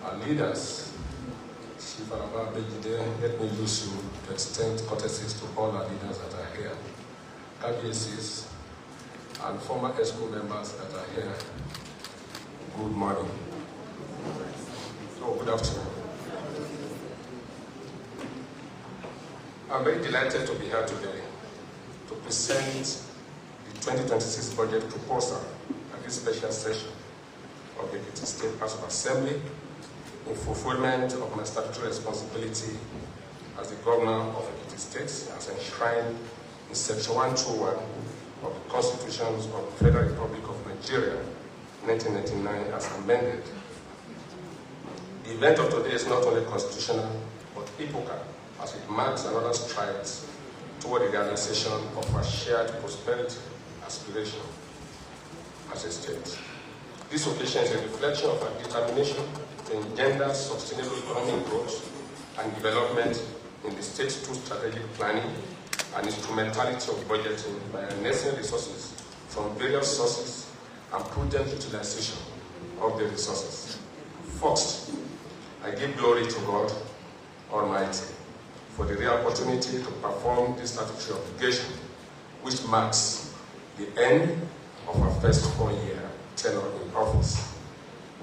our leaders, Chief Oyebanji, let me use you to extend courtesies to all our leaders that are here, KBCs, and former ESCO members that are here. Good morning. Oh, good afternoon. I'm very delighted to be here today to present the 2026 budget proposal at this special session of the Ekiti State House of Assembly in fulfillment of my statutory responsibility as the governor of Ekiti State, as enshrined in Section 121 of the Constitutions of the Federal Republic of Nigeria, 1999, as amended. The event of today is not only constitutional, but epochal, as it marks another stride toward the realization of our shared prosperity aspiration as a state. This occasion is a reflection of our determination to engender sustainable economic growth and development in the state's through strategic planning and instrumentality of budgeting by harnessing resources from various sources and prudent utilization of the resources. First, I give glory to God Almighty for the rare opportunity to perform this statutory obligation, which marks the end of our first 4-year tenure in office.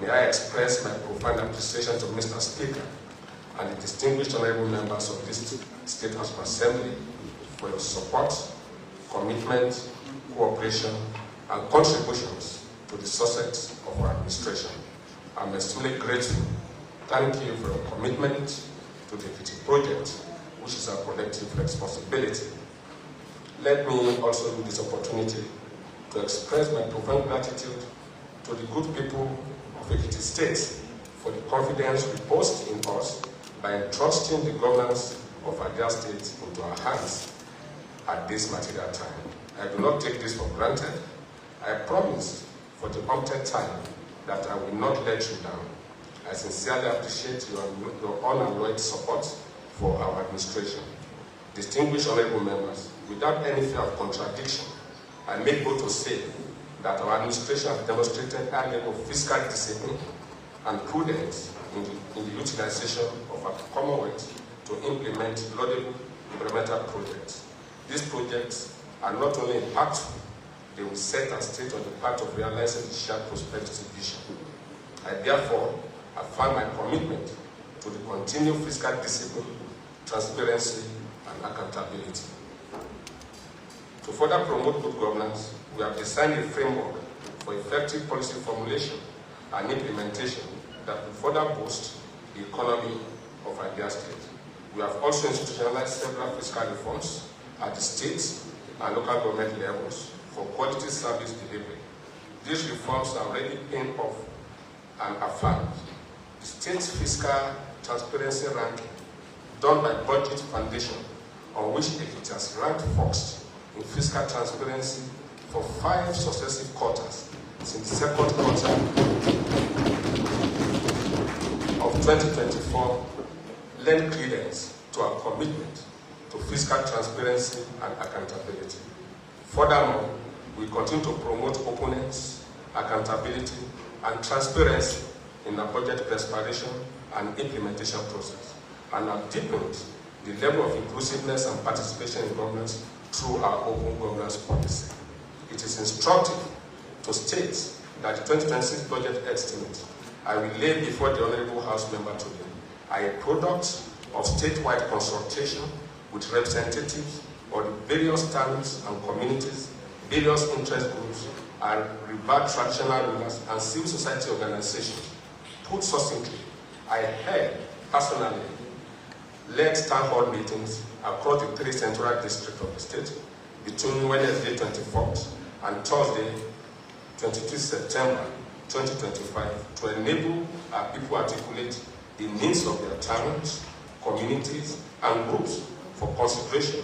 May I express my profound appreciation to Mr. Speaker and the distinguished honorable members of this State House of Assembly for your support, commitment, cooperation, and contributions to the success of our administration. I'm extremely grateful. Thank you for your commitment to the Ekiti project, which is our collective responsibility. Let me also use this opportunity to express my profound gratitude to the good people of Ekiti State for the confidence reposed in us by entrusting the governance of our dear state into our hands at this material time. I do not take this for granted. I promise for the umpteenth time that I will not let you down. I sincerely appreciate your unalloyed support for our administration. Distinguished honorable members, without any fear of contradiction, I make bold to say that our administration has demonstrated high level of fiscal discipline and prudence in the utilization of our Commonwealth to implement laudable environmental projects. These projects are not only impactful, they will set our state on the path of realizing the shared prosperity vision. I therefore affirm my commitment to the continued fiscal discipline, transparency, and accountability. To further promote good governance, we have designed a framework for effective policy formulation and implementation that will further boost the economy of our dear state. We have also institutionalized several fiscal reforms at the state and local government levels for quality service delivery. These reforms are already paying off and affirmed. The state's fiscal transparency ranking, done by Budget Foundation, on which Ekiti has ranked first in fiscal transparency for 5 successive quarters since the second quarter of 2024, lend credence to our commitment to fiscal transparency and accountability. Furthermore, we continue to promote openness, accountability, and transparency in our budget preparation and implementation process, and have deepened the level of inclusiveness and participation in governance through our open governance policy. It is instructive to state that the 2026 budget estimate I will lay before the Honorable House member today are a product of statewide consultation with representatives of the various towns and communities, various interest groups, and revived traditional rulers and civil society organizations. Put succinctly, I held personally led town hall meetings across the 3 central districts of the state between Wednesday 24th and Thursday 22 September 2025 to enable our people articulate the needs of their towns, communities, and groups for consideration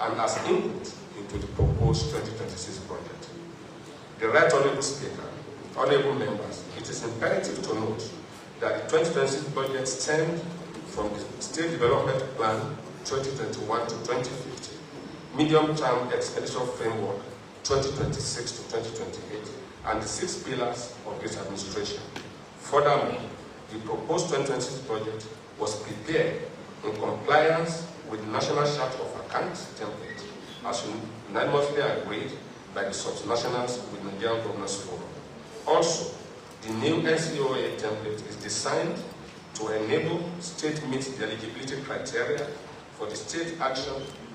and as input into the proposed 2026 budget. The Right Honorable Speaker, honorable members, it is imperative to note that the 2026 budget stems from the State Development Plan 2021 to 2050, Medium-Term Expenditure Framework 2026 to 2028, and the 6 pillars of this administration. Furthermore, the proposed 2026 budget was prepared in compliance with the National Chart of Accounts template, as unanimously agreed by the subnationals with Nigerian Governors Forum. Also, the new NCOA template is designed to enable states meet the eligibility criteria for the state action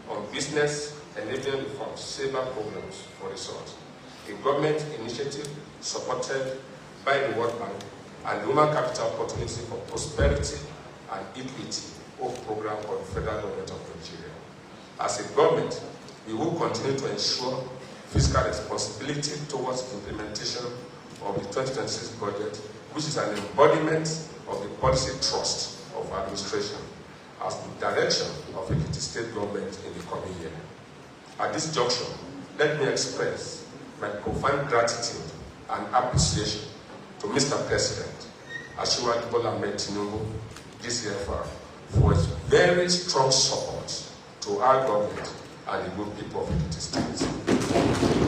on business enabling reforms, SABER programs for resource, a government initiative supported by the World Bank and the Human Capital Opportunity for Prosperity and Equity program of the Federal Government of Nigeria. As a government, we will continue to ensure fiscal responsibility towards implementation of the 2026 budget, which is an embodiment of the policy trust of our administration as the direction of Ekiti State government in the coming year. At this juncture, let me express my profound gratitude and appreciation to Mr. President Asiwaju Bola Ahmed Tinubu, DCFR, for his very strong support to our government and the good people of Ekiti State.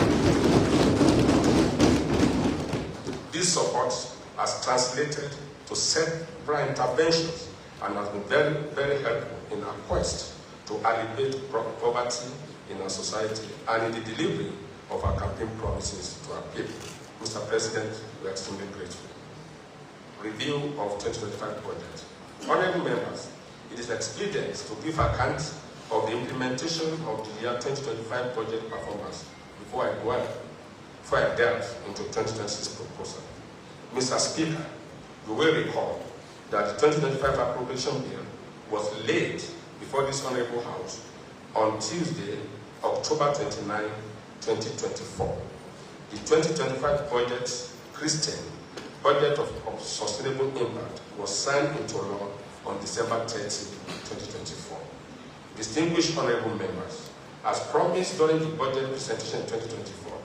This support has translated to several interventions and has been very, very helpful in our quest to alleviate poverty in our society and in the delivery of our campaign promises to our people. Mr. President, we are extremely grateful. Review of 2025 budget. Honorable members, it is expedient to give account of the implementation of the year 2025 budget performance before I delve into 2026 proposal. Mr. Speaker, you will recall that the 2025 appropriation bill was laid before this Honorable House on Tuesday, October 29, 2024. The 2025 budget, Christian Budget of Sustainable Impact, was signed into law on December 30, 2024. Distinguished Honorable Members, as promised during the budget presentation in 2024,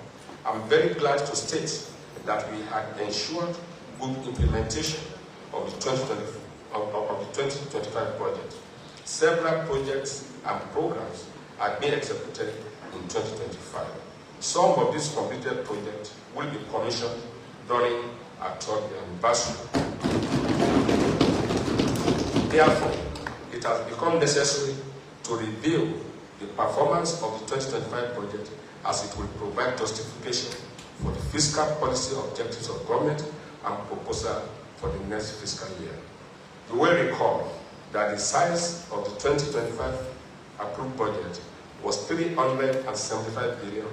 I'm very glad to state that we had ensured good implementation of the 2025 budget. Several projects and programs are being executed in 2025. Some of these completed projects will be commissioned during our third anniversary. Therefore, it has become necessary to review the performance of the 2025 budget as it will provide justification for the fiscal policy objectives of government and proposal for the next fiscal year. You will recall that the size of the 2025 approved budget was 375 billion,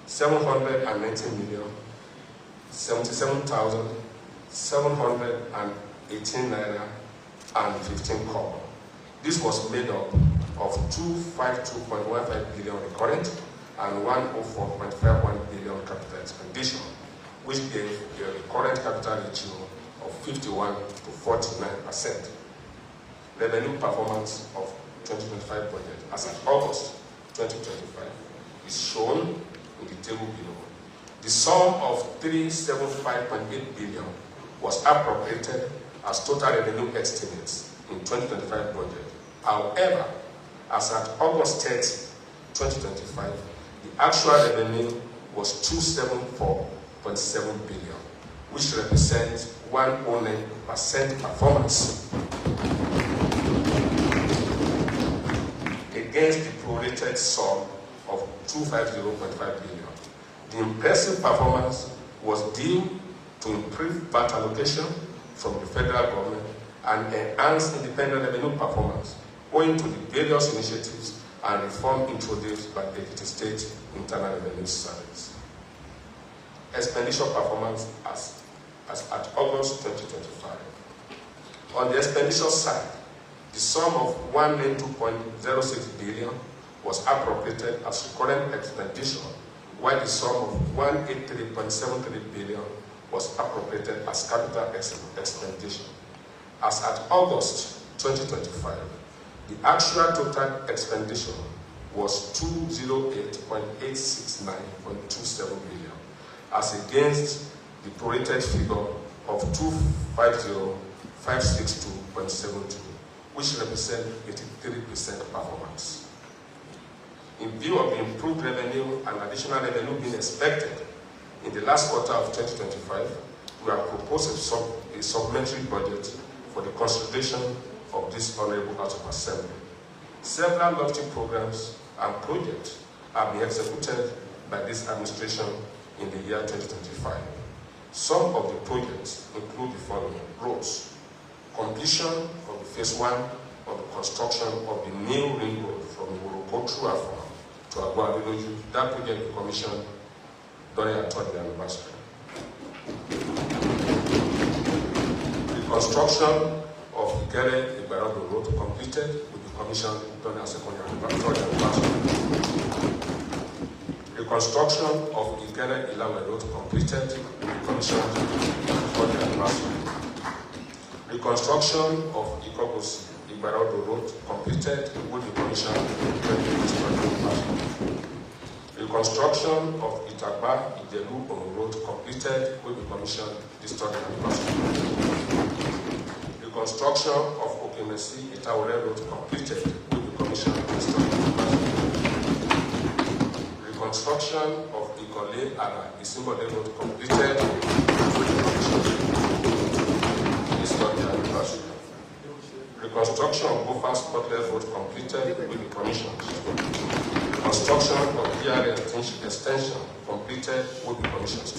719 million, 77,718 naira and 15 kobo. This was made up of 252.15 billion recurrent and 104.51 billion capital expenditure, which gave a recurrent capital ratio of 51 to 49%. Revenue performance of 2025 budget as of August 2025 is shown in the table below. The sum of 375.8 billion was appropriated as total revenue estimates in 2025 budget. However, as at August 30, 2025, the actual revenue was 274.7 billion, which represents 109% performance against the prorated sum of 250.5 billion. The impressive performance was due to improved VAT allocation from the federal government and enhanced independent revenue performance owing to the various initiatives and reforms introduced by the Ekiti State Internal Revenue Service. Expenditure performance as at August 2025. On the expenditure side, the sum of 192.06 billion was appropriated as recurrent expenditure, while the sum of 183.73 billion was appropriated as capital expenditure. As at August 2025, the actual total expenditure was 208.869.27 billion, as against the prorated figure of 250.562.72, which represents 83% performance. In view of the improved revenue and additional revenue being expected in the last quarter of 2025, we have proposed a supplementary budget for the consideration of this Honorable House of Assembly. Several lofty programs and projects are being executed by this administration in the year 2025. Some of the projects include the following: roads, completion of the phase 1 of the construction of the new ring road from Morocco through Afon to Agua-Abiloju. That project will be commissioned during our 3rd anniversary. The construction of Ikere-Igbaraodo road completed will be commissioned during our 3rd anniversary. The construction of Ikere-Ilawe road completed will be commissioned during our 3rd anniversary. The construction of Ikogosi-Igbaraodo road completed will be commissioned during our 3rd anniversary. The construction of Itagba-Ijelu road completed will be commissioned this 3rd anniversary. The construction of Okemesi-Itaore road completed will be commissioned this 3rd anniversary. The construction of Ikole-Ara-Isimbode road completed will be commissioned this 3rd anniversary. The construction of Bofas-Portlet road completed will be commissioned. Construction of PR extension completed will be commissioned.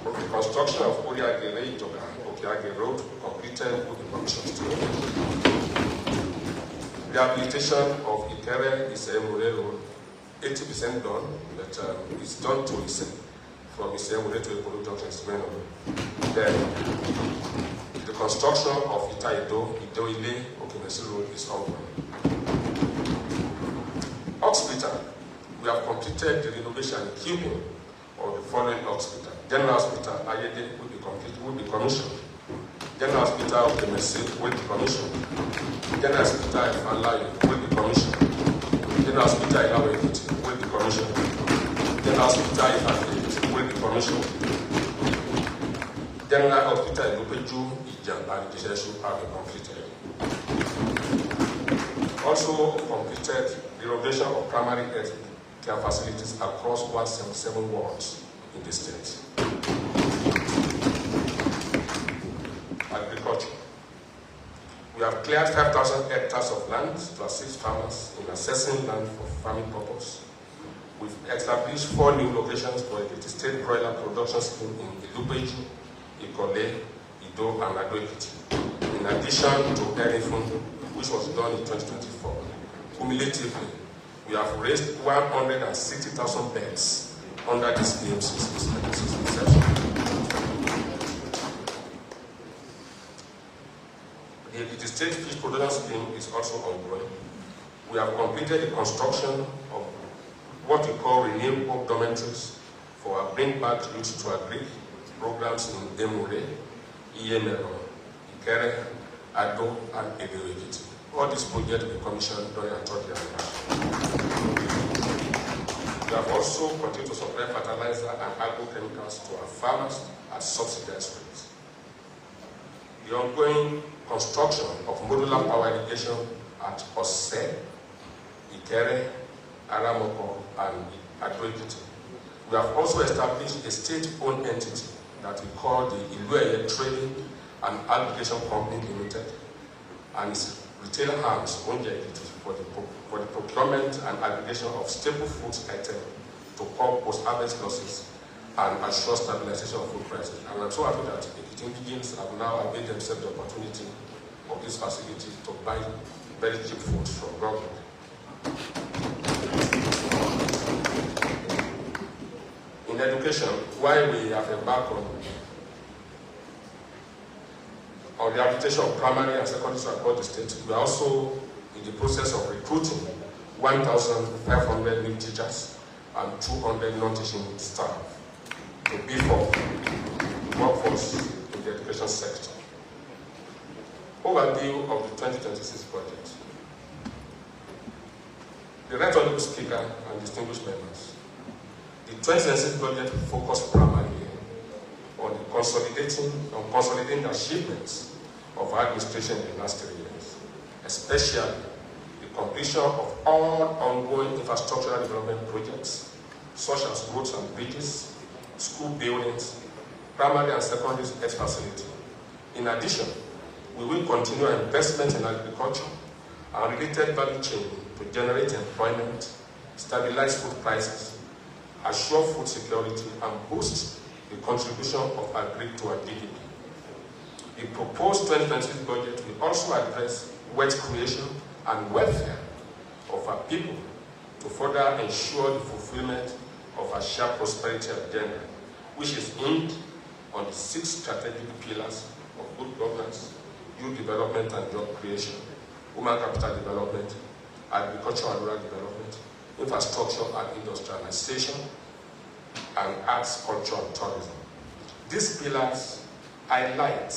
The construction of Oriagere road completed will be commissioned. The rehabilitation of Ikere-Isemure road, 80% done, but it's done to Ise, from Isemure to Ekolo Junction. Then the construction of Ita-Ido-Ile Okemesi road is ongoing. Hospital, we have completed the renovation and keeping of the following hospital. General Hospital Ayede will be commissioned. General Hospital Okemesi will be commissioned. General Hospital Ifalaye will be commissioned. General Hospital Ekiti will be commissioned. General Hospital Ifalaye will be commissioned. General Hospital Ilupeju, Ijam, and Ijeshu have been completed. Also completed the renovation of primary health care facilities across 177 wards in the state. Agriculture. We have cleared 5,000 hectares of land to assist farmers in assessing land for farming purpose. We've established 4 new locations for the state broiler production scheme in Ilupeju, Ikole, Ido, and Ado-Ekiti, in addition to N415, which was done in 2024. Cumulatively, we have raised 160,000 beds under this scheme since its inception. The state fish production scheme is also ongoing. We have completed the construction of what we call renewed hope dormitories for our Bring Back Youth to Agri programs in Emure, Iyemero, Ikere, Ado, and Ekiti. All these projects will be commissioned during our 3rd anniversary. We have also continued to supply fertilizer and agrochemicals to our farmers at subsidized rates. The ongoing construction of modular power irrigation at Ose, Ikere, Aramoko, and Ado-Ekiti. We have also established a state-owned entity that we call the Ilueye Trading and Aggregation Company Limited, and its retail arms for the procurement and aggregation of staple foods items to curb post-harvest losses and assure stabilization of food prices. And I'm so happy that Ekiti indigents have now availed themselves the opportunity of this facility to buy very cheap food from government. In education, while we have embarked on the rehabilitation of primary and secondary schools across the state, we are also in the process of recruiting 1,500 new teachers and 200 non-teaching staff to beef up the workforce in the education sector. Overview of the 2026 budget. The Right Honourable Speaker and distinguished members, the 2026 budget focused primarily on consolidating the achievements of our administration in the last 3 years, especially the completion of all ongoing infrastructural development projects, such as roads and bridges, school buildings, primary and secondary health facilities, In addition, we will continue our investment in agriculture and related value chain to generate employment, stabilize food prices, assure food security, and boost the contribution of agri to our GDP. The proposed 2026 budget will also address wealth creation and welfare of our people to further ensure the fulfillment of our shared prosperity agenda, which is aimed on the 6 strategic pillars of good governance, youth development and job creation, human capital development, agriculture and rural development, infrastructure and industrialization, and arts, culture, and tourism. These pillars highlight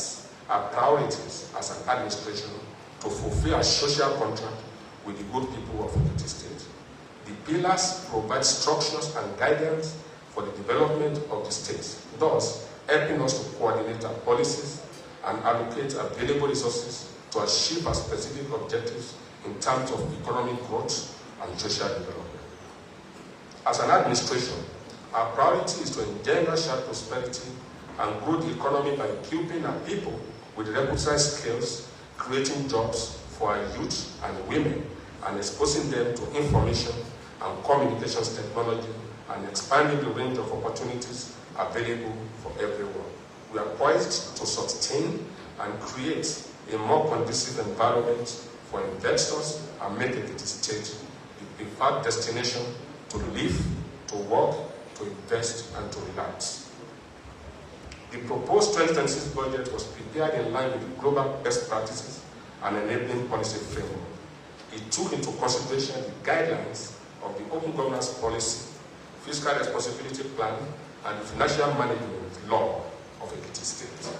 our priorities as an administration to fulfill our social contract with the good people of Ekiti State. The pillars provide structures and guidance for the development of the state, thus helping us to coordinate our policies and allocate available resources to achieve our specific objectives in terms of economic growth and social development. As an administration, our priority is to engender shared prosperity and grow the economy by equipping our people with requisite skills, creating jobs for our youth and women, and exposing them to information and communications technology, and expanding the range of opportunities available for everyone. We are poised to sustain and create a more conducive environment for investors and make Ekiti State the preferred destination to live, to work, to invest, and to relax. The proposed 2026 budget was prepared in line with the global best practices and enabling policy framework. It took into consideration the guidelines of the Open Governance Policy, Fiscal Responsibility Plan, and the Financial Management Law of Ekiti State.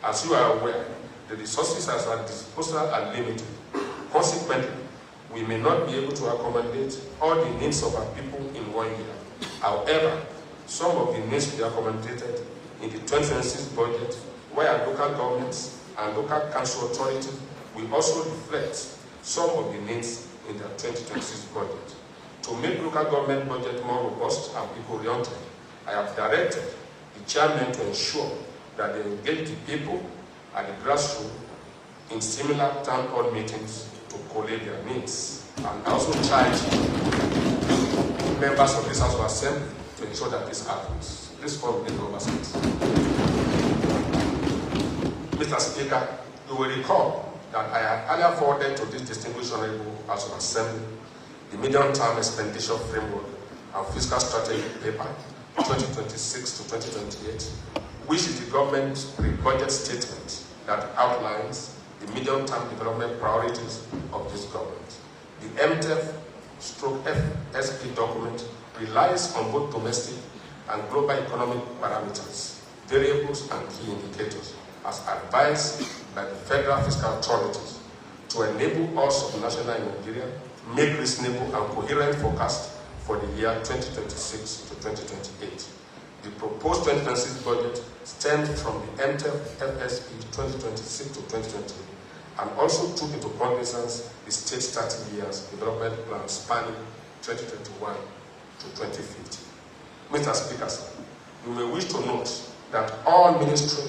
As you are aware, the resources at our disposal are limited. Consequently, we may not be able to accommodate all the needs of our people in 1 year. However, some of the needs will be accommodated in the 2026 budget, where local governments and local council authorities will also reflect some of the needs in their 2026 budget. To make local government budget more robust and people-oriented, I have directed the chairman to ensure that they engage the people at the grassroots in similar town hall meetings to collate their needs, and also charge members of this House of Assembly to ensure that this happens. This form will oversight. Mr. Speaker, you will recall that I had earlier forwarded to this distinguished honorable House of Assembly the medium-term expenditure framework and fiscal strategy paper 2026 to 2028, which is the government's pre-budget statement that outlines the medium-term development priorities of this government. The MTEF/FSP document relies on both domestic and global economic parameters, variables, and key indicators as advised by the federal fiscal authorities to enable us of national in Nigeria make reasonable and coherent forecasts for the year 2026 to 2028. The proposed 2026 budget stems from the MTEF/FSP 2026 to 2028 and also took into cognizance the state's 30 years development plan spanning 2021 to 2050. Mr. Speaker, sir, you may wish to note that all ministry,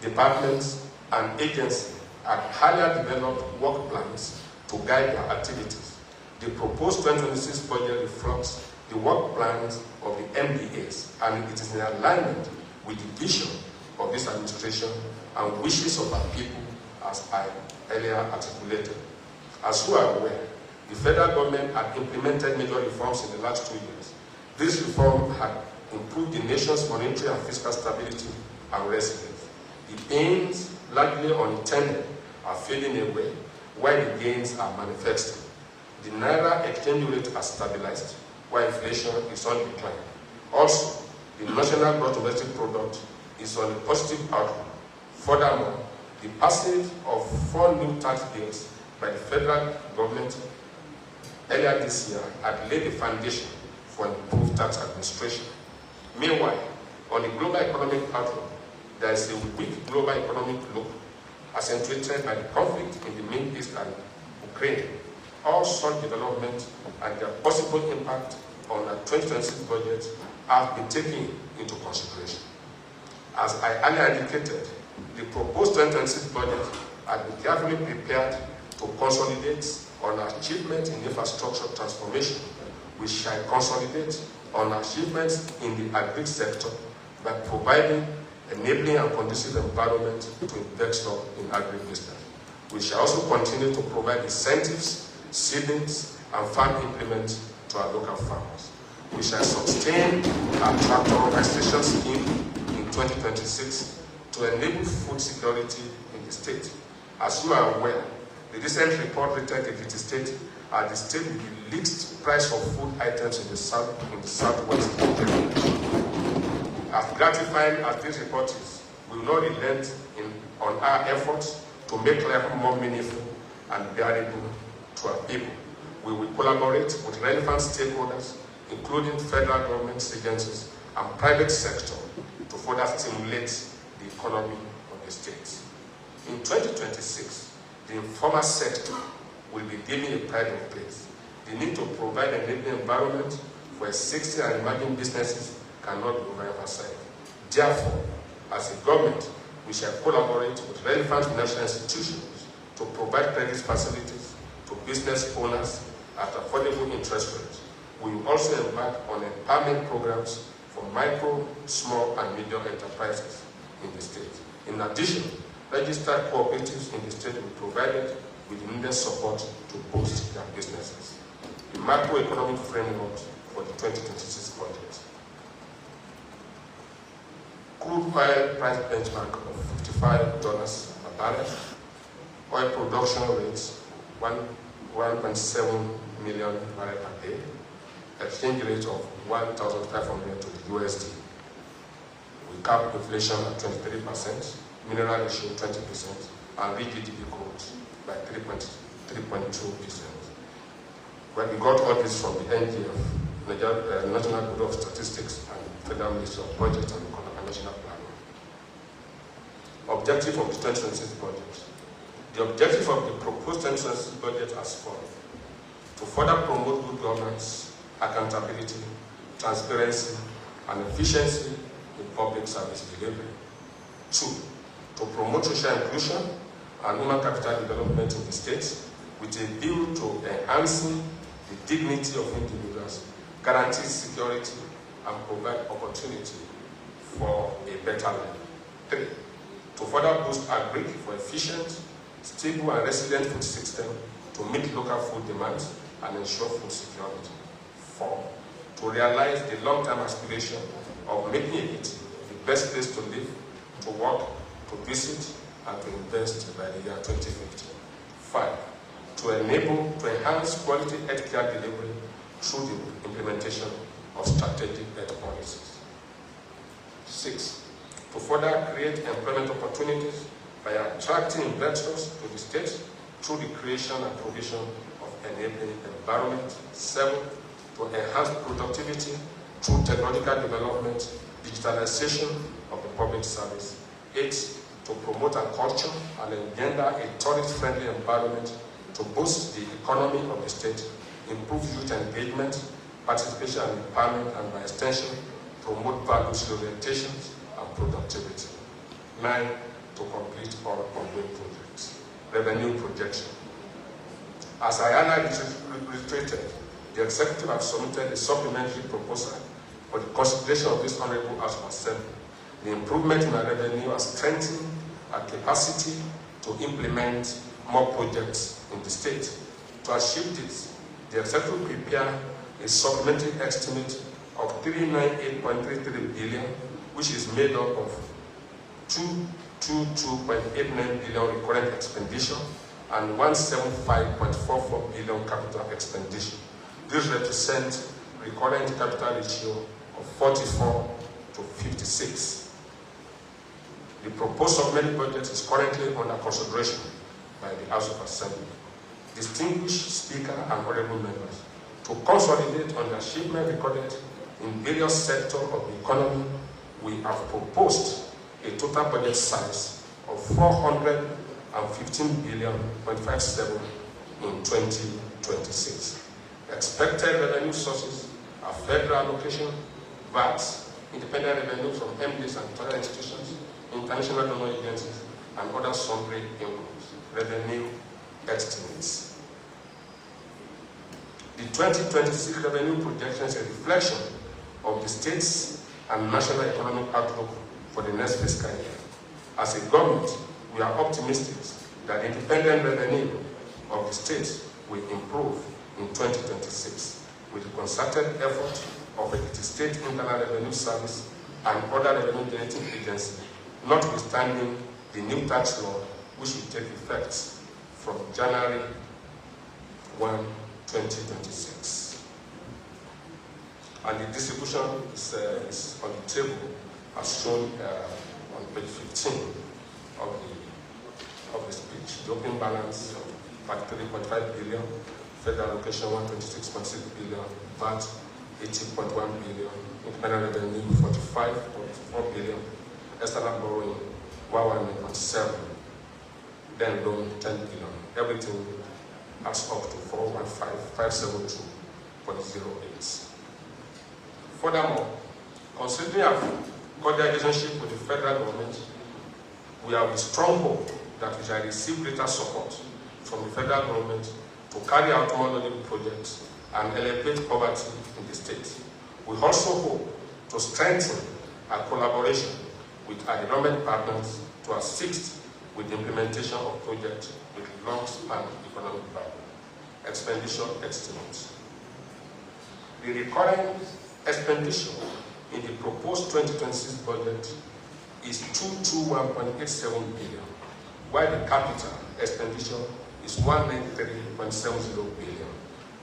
departments, and agencies have highly developed work plans to guide their activities. The proposed 2026 budget reflects the work plans of the MDAs, and it is in alignment with the vision of this administration and wishes of our people, as I earlier articulated. As you are aware, the federal government had implemented major reforms in the last 2 years. This reform had improved the nation's monetary and fiscal stability and resilience. The aims, largely unintended, are fading away, while the gains are manifesting. The Naira exchange rate has stabilized, while inflation is on decline. Also, the national gross domestic product is on a positive outlook. Furthermore, the passage of 4 new tax bills by the federal government earlier this year had laid the foundation for improved tax administration. Meanwhile, on the global economic outlook, there is a weak global economic look accentuated by the conflict in the Middle East and Ukraine. All such development and their possible impact on the 2026 budget have been taken into consideration. As I earlier indicated, The proposed 2026 budget has been carefully prepared to consolidate on achievements in infrastructure transformation. We shall consolidate on achievements in the agri sector by providing enabling and conducive environment to investors in agribusiness. We shall also continue to provide incentives, seedlings, and farm implements to our local farmers. We shall sustain our tractor registration scheme in 2026 to enable food security in the state. As you are aware, the recent report rated Ekiti State as the state with the least price of food items in the southwest region. As gratifying as this report is, we will not relent on our efforts to make life more meaningful and bearable to our people. We will collaborate with relevant stakeholders, including federal government agencies and private sector, to further stimulate the economy of the state. In 2026, the informal sector will be given a pride of place. The need to provide an enabling environment for existing and emerging businesses cannot be overemphasized. Therefore, as a government, we shall collaborate with relevant financial institutions to provide credit facilities to business owners at affordable interest rates. We will also embark on empowerment programs for micro, small, and medium enterprises in the state. In addition, registered cooperatives in the state will be provided with the needed support to boost their businesses. The macroeconomic framework for the 2026 budget. Crude oil price benchmark of $55 per barrel. Oil production rates 1.7 million barrels per day. Exchange rate of 1,500 to the USD. We cap inflation at 23%, mineral issue 20%, and GDP growth by 3.2%. When we got all this from the NGF, National Bureau of Statistics, and Federal Ministry of Budget and National Planning. Objective of the 2026 budget. The objective of the proposed 2026 budget as follows: to further promote good governance, accountability, transparency, and efficiency in public service delivery. 2, to promote social inclusion and human capital development in the state with a view to enhancing the dignity of individuals, guarantee security, and provide opportunity for a better life. 3, to further boost agri for efficient, stable, and resilient food system to meet local food demands and ensure food security. 4, to realize the long-term aspiration of making Ekiti the best place to live, to work, to visit, and to invest by the year 2050. 5, to enhance quality healthcare delivery through the implementation of strategic health policies. 6, to further create employment opportunities by attracting investors to the state through the creation and provision of enabling environment. 7, to enhance productivity through technological development, digitalization of the public service. 8, to promote a culture and engender a tourist-friendly environment to boost the economy of the state, improve youth engagement, participation and empowerment, and by extension, promote values orientations and productivity. 9, to complete all ongoing projects. Revenue projection. As I reiterated, the executive has submitted a supplementary proposal for the consideration of this Honorable House of Assembly. The improvement in our revenue has strengthened our capacity to implement more projects in the state. To achieve this, the executive prepared a supplementary estimate of 398.33 billion, which is made up of 222.89 billion recurrent expenditure and 175.44 billion capital expenditure. This represents recurrent capital ratio of 44 to 56. The proposed supplementary budget is currently under consideration by the House of Assembly. Distinguished Speaker and honorable members, to consolidate on the achievement recorded in various sectors of the economy, we have proposed a total budget size of 415.57 billion in 2026. Expected revenue sources are federal allocation, VAT, independent revenues from MDs and other institutions, international donor agencies, and other sundry incomes, revenue estimates. The 2026 revenue projection is a reflection of the state's and national economic outlook for the next fiscal year. As a government, we are optimistic that independent revenue of the state will improve in 2026 with the concerted effort of Ekiti State Internal Revenue Service and other revenue generating agencies, notwithstanding the new tax law which will take effect from January 1, 2026. And the distribution is on the table as shown on page 15 of the speech. The opening balance of 33.5 billion, federal allocation 126.6 billion, VAT 80.1 billion, independent revenue 45.4 billion, external borrowing 119.7, then loan 10 billion. Everything adds up to 415,572.08. Furthermore, considering our cordial relationship with the federal government, we have a strong hope that we shall receive greater support from the federal government to carry out more notable projects and elevate poverty in the state. We also hope to strengthen our collaboration with our development partners to assist with the implementation of projects with long-span economic value. Expenditure estimates. The recurring expenditure in the proposed 2026 budget is 221.87 billion, while the capital expenditure is 193.70 billion.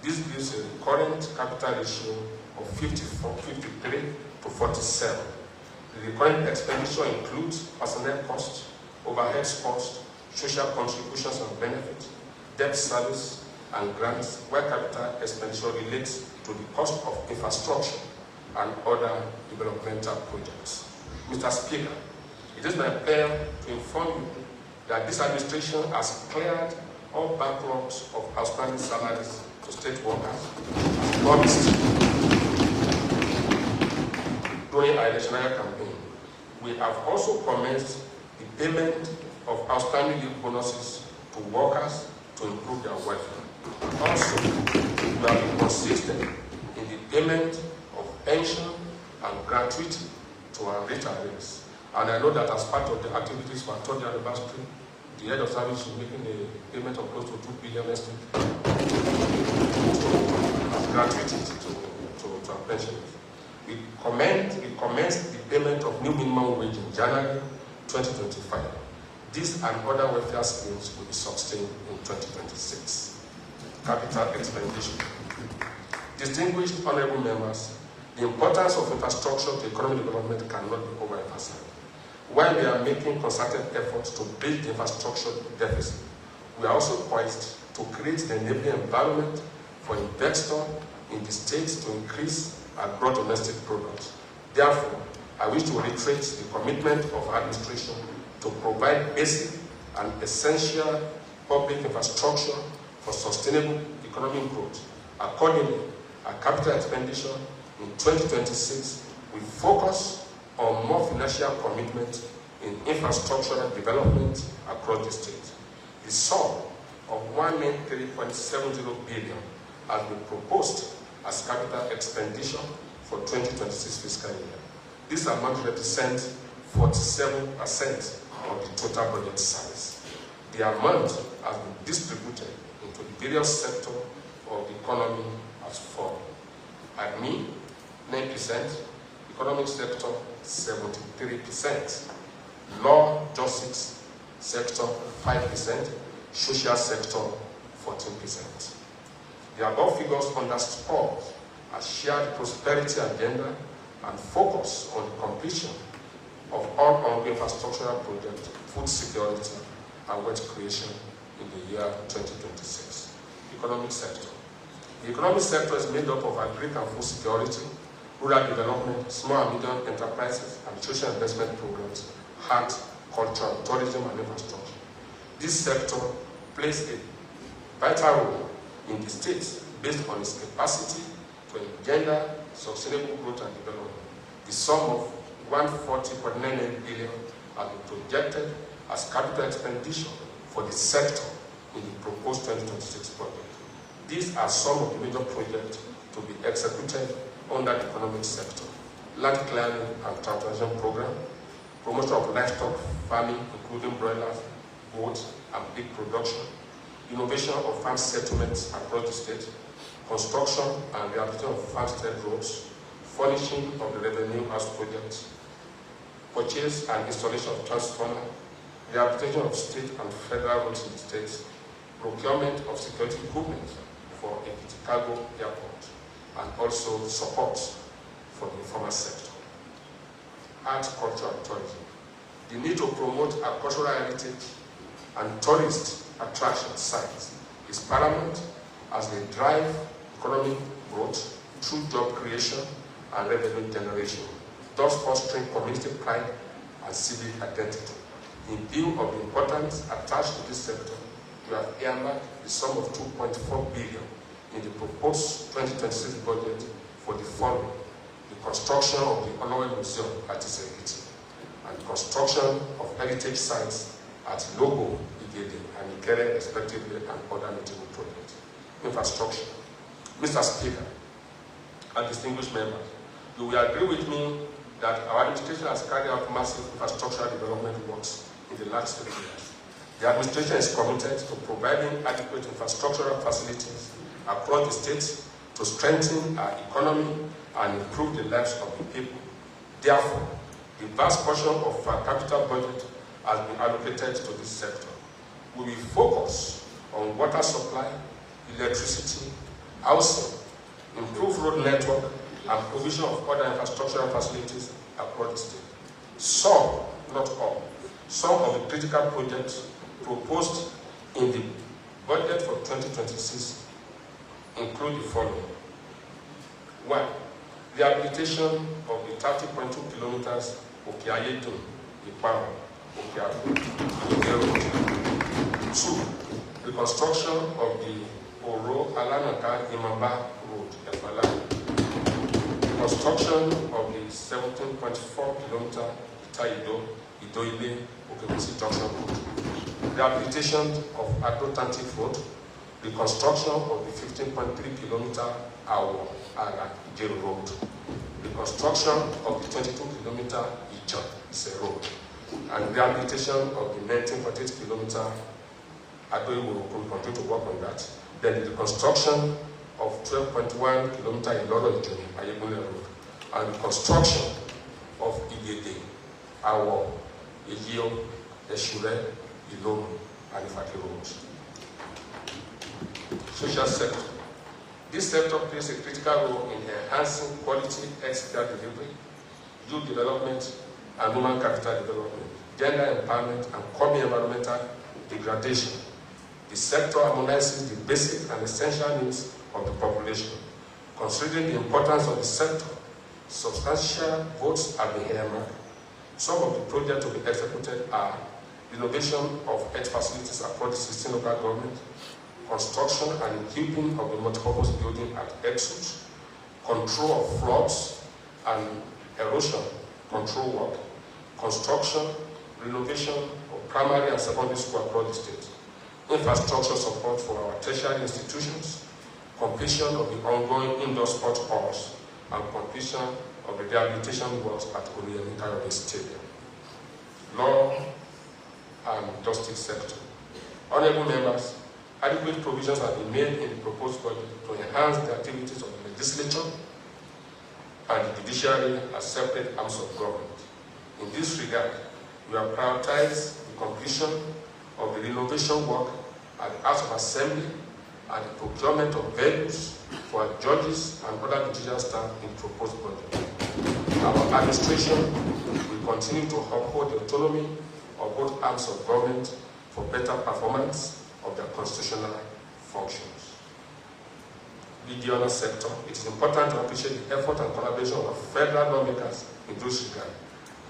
This gives a current capital ratio of 53 to 47. The recurring expenditure includes personnel costs, overhead costs, social contributions and benefits, debt service, and grants, where capital expenditure relates to the cost of infrastructure and other developmental projects. Mr. Speaker, it is my pleasure to inform you that this administration has cleared all backlogs of outstanding salaries to state workers as promised during our electionary campaign. We have also commenced the payment of outstanding youth bonuses to workers to improve their welfare. Also, we have been consistent in the payment of pension and gratuity to our retirees. And I know that as part of the activities for our third anniversary, the head of service is making a payment of close to 2 billion next week as gratuity to our pensioners. We commenced the payment of new minimum wage in January 2025. These and other welfare schemes will be sustained in 2026. Capital expenditure. Distinguished honorable members, the importance of infrastructure to economic development cannot be overemphasized. While we are making concerted efforts to bridge the infrastructure deficit, we are also poised to create the enabling environment for investors in the states to increase our gross domestic product. Therefore, I wish to reiterate the commitment of our administration to provide basic and essential public infrastructure for sustainable economic growth. Accordingly, our capital expenditure in 2026 will focus on more financial commitment in infrastructural development across the state. The sum of 193.70 billion has been proposed as capital expenditure for 2026 fiscal year. This amount represents 47% of the total budget size. The amount has been distributed into the various sectors of the economy as follows. Admin, 9%, economic sector, 73%, law, justice sector, 5%, social sector, 14%. The above figures underscore a shared prosperity agenda and focus on the completion of all ongoing infrastructural projects, food security, and wealth creation in the year 2026. Economic sector. The economic sector is made up of agri and food security, rural development, small and medium enterprises, and social investment programs, art, culture, tourism, and infrastructure. This sector plays a vital role in the state based on its capacity to engender sustainable growth and development. The sum of 140.98 billion has been projected as capital expenditure for the sector in the proposed 2026 budget. These are some of the major projects to be executed under the economic sector: land clearing and transportation program, promotion of livestock farming, including broilers, goats, and pig production, innovation of farm settlements across the state, construction and rehabilitation of farmstead roads, furnishing of the revenue house projects, purchase and installation of transformer, rehabilitation of state and federal roads in the states, procurement of security equipment for Ekiti Cargo Airport, and also support for the informal sector. Art, culture, and tourism. The need to promote our cultural heritage and tourist attraction sites is paramount as they drive economic growth through job creation and revenue generation, thus fostering community pride and civic identity. In view of the importance attached to this sector, we have earmarked the sum of 2.4 billion in the proposed 2026 budget for the following: the construction of the Oyebanji Museum at Ekiti, and the construction of heritage sites at Logo, Ekiti, and Ikere, respectively, and other notable projects. Infrastructure. Mr. Speaker and distinguished members, you will agree with me that our administration has carried out massive infrastructural development works in the last 3 years. The administration is committed to providing adequate infrastructural facilities across the state to strengthen our economy and improve the lives of the people. Therefore, the vast portion of our capital budget has been allocated to this sector. We will focus on water supply, electricity, housing, improved road network, and provision of other infrastructural facilities across the state. Some, not all, some of the critical projects proposed in the budget for 2026 include the following. 1. Rehabilitation of the 30.2 kilometers Okeayedun, Ipawa, Okeabu, Road. 2. Reconstruction of the Oro Alanaka Imamba Road, Efala. Construction of the 17.4 kilometer Itaido, Idoile, Okebisi Junction Road. Rehabilitation of Adotantic Road. Reconstruction of the 15.3 kilometer Awo Ara Ijero Road. Reconstruction of the 22 kilometer Icha Ise Road. And rehabilitation of the 19.8 kilometer Adoiwo. We continue to work on that. Then the reconstruction of 12.1 kilometer Iloro Ijoni Ayebule Road. And the construction of Igede, Awo, Ejio, Eshure, Ilomu, and Ifaki roads. Social sector. This sector plays a critical role in enhancing quality healthcare delivery, youth development, and human capital development, gender empowerment, and curbing environmental degradation. The sector harmonizes the basic and essential needs of the population. Considering the importance of the sector, substantial votes have been earmarked. Some of the projects to be executed are renovation of health facilities across the 16 local governments, construction and equipping of the multipurpose building at Exus, control of floods and erosion control work, construction, renovation of primary and secondary school across the state, infrastructure support for our tertiary institutions, completion of the ongoing indoor sport halls, and completion of the rehabilitation works at Oyemi Kayode Stadium. Law and justice sector. Honorable members, adequate provisions have been made in the proposed budget to enhance the activities of the legislature and the judiciary as separate arms of government. In this regard, we have prioritized the completion of the renovation work at the House of Assembly and the procurement of vehicles for our judges and other judicial staff in the proposed budget. Our administration will continue to uphold the autonomy of both arms of government for better performance of their constitutional functions. In the honor sector, it is important to appreciate the effort and collaboration of federal lawmakers in this regard.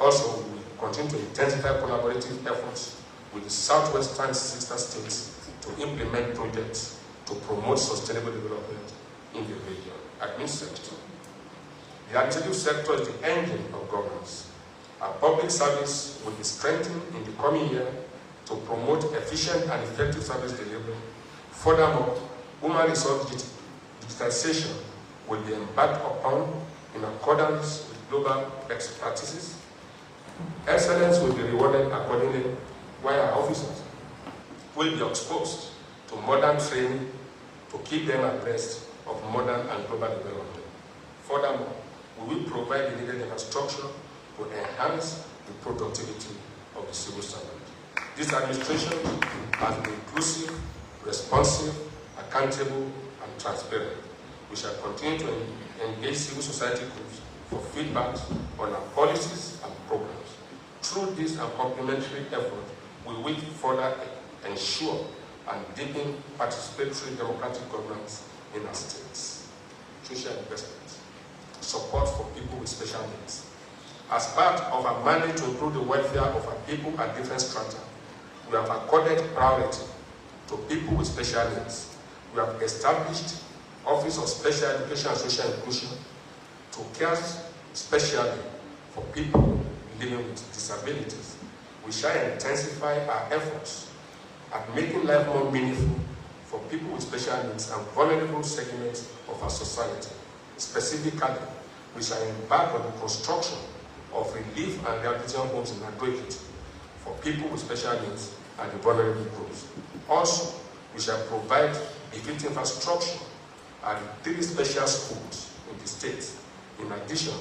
Also, we will continue to intensify collaborative efforts with the southwestern sister states to implement projects to promote sustainable development in the region. Admin sector. The administrative sector is the engine of governance. Our public service will be strengthened in the coming year to promote efficient and effective service delivery. Furthermore, human resource digitization will be embarked upon in accordance with global best practices. Excellence will be rewarded accordingly, while our officers will be exposed to modern training to keep them abreast of modern and global development. Furthermore, we will provide the needed infrastructure to enhance the productivity of the civil servant. This administration has been inclusive, responsive, accountable, and transparent. We shall continue to engage civil society groups for feedback on our policies and programs. Through this and complementary effort, we will further ensure and deepen participatory democratic governance in our states. Social investment, support for people with special needs. As part of our mandate to improve the welfare of our people at different strata, we have accorded priority to people with special needs. We have established Office of Special Education and Social Inclusion to care specially for people living with disabilities. We shall intensify our efforts at making life more meaningful for people with special needs and vulnerable segments of our society. Specifically, we shall embark on the construction of relief and rehabilitation homes in Ekiti for people with special needs and the vulnerable groups. Also, we shall provide befitting infrastructure at 3 special schools in the state. In addition,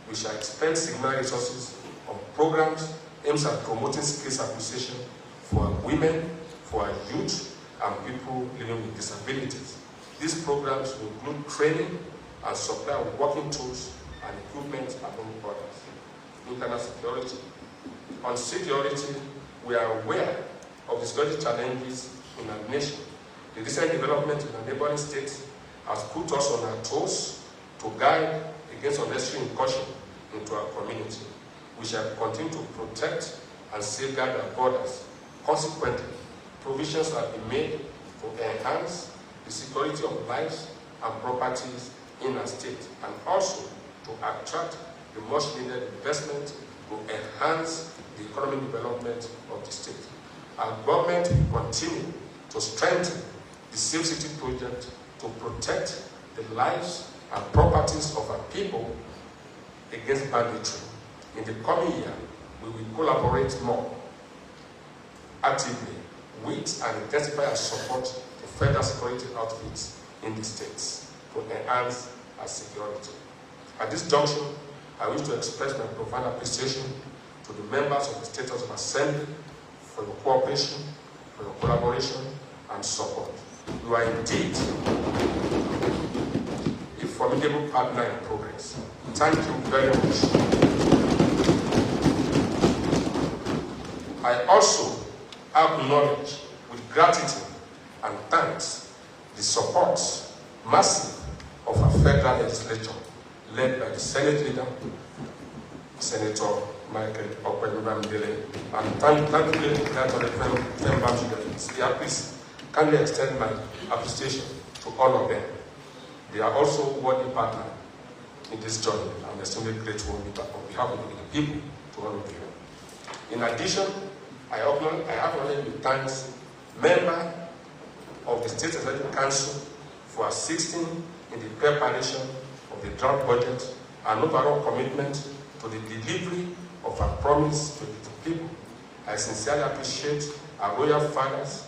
we shall expend significant resources on programs aimed at promoting skills acquisition for our women, for our youth, and people living with disabilities. These programs will include training and supply of working tools and equipment among others. Internal security. On security, we are aware of the security challenges in our nation. The recent development in our neighboring states has put us on our toes to guide against unnecessary incursion into our community. We shall continue to protect and safeguard our borders. Consequently, provisions have been made to enhance the security of lives and properties in our state, and also to attract the much needed investment to enhance the economic development of the state. Our government will continue to strengthen the Safe City project to protect the lives and properties of our people against banditry. In the coming year, we will collaborate more actively with and intensify our support to federal security outfits in the states to enhance our security. At this junction, I wish to express my profound appreciation to the members of the State House of Assembly for your cooperation, for your collaboration, and support. You are indeed a formidable partner in progress. Thank you very much. I also acknowledge with gratitude and thanks the support, massive, of our federal legislature, led by the Senate leader, Senator Michael Oyebanji, and thankfully that of the N415.57. Yeah, please kindly extend my appreciation to all of them. They are also worthy partners in this journey. I'm extremely grateful on behalf of the people to all of you. In addition, I acknowledge with thanks member of the State Executive Council for assisting in the preparation of the draft budget and overall commitment to the delivery of our promise to the people. I sincerely appreciate our royal fathers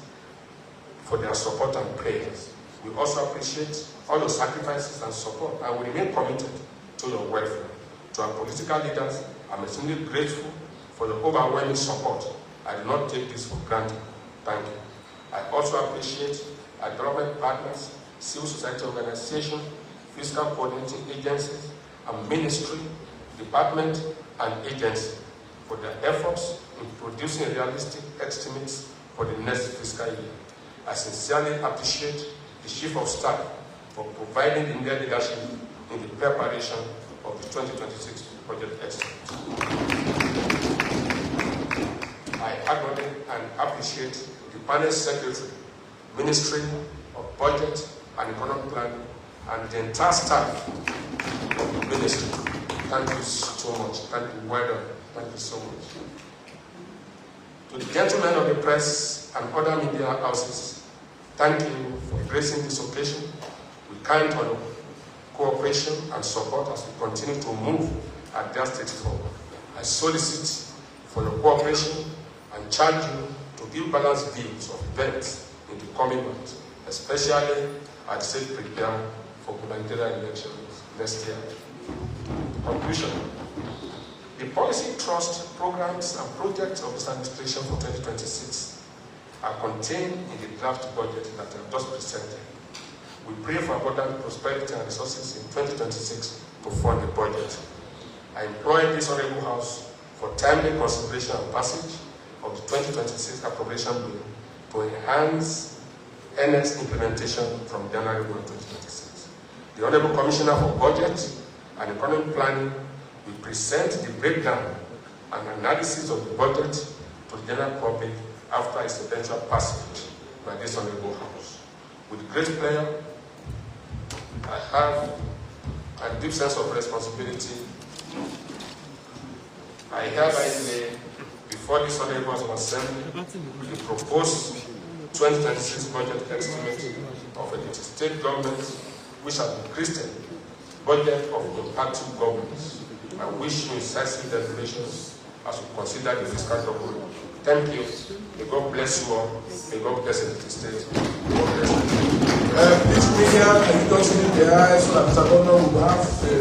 for their support and prayers. We also appreciate all your sacrifices and support, and we remain committed to your welfare. To our political leaders, I'm extremely grateful for your overwhelming support. I do not take this for granted. Thank you. I also appreciate our development partners, civil society organizations, fiscal coordinating agencies, and ministry, department, and agency for their efforts in producing realistic estimates for the next fiscal year. I sincerely appreciate the Chief of Staff for providing the needed leadership in the preparation of the 2026 budget estimate. I acknowledge and appreciate the Panel Secretary, Ministry of Budget and Economic Planning, and the entire staff of the Ministry Thank you so much. Thank you. Well done. Thank you so much. To the gentlemen of the press and other media houses, thank you for gracing this occasion. We count on your cooperation and support as we continue to move at their state forward. I solicit for your cooperation and charge you to give balanced views of events in the coming months, especially as state prepare for gubernatorial elections next year. Conclusion. The policy trust programs and projects of this administration for 2026 are contained in the draft budget that I have just presented. We pray for abundant prosperity and resources in 2026 to fund the budget. I implore this Honorable House for timely consideration and passage of the 2026 appropriation bill to enhance NX implementation from January 1, 2026. The Honorable Commissioner for Budget and Economic Planning will present the breakdown and analysis of the budget to the general public after its eventual passage by this Honorable House. With great pleasure, I have a deep sense of responsibility. I hereby lay before this Honorable House of Assembly the proposed 2026 budget estimate of the state government, which has increased the budget of compacted governments. I wish you incisive deliberations as we consider the fiscal document. Thank you. May God bless you all. May God bless the state. God bless you. Please, media, can you just leave the eyes so that Mr. Governor will have the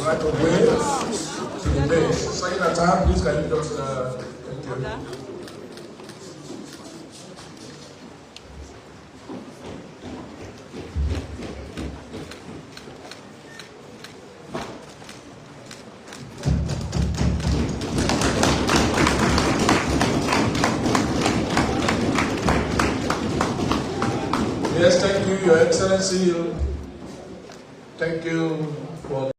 right of way to the bench. Second attack, please, can you just thank you. Yes, thank you, Your Excellency. Thank you for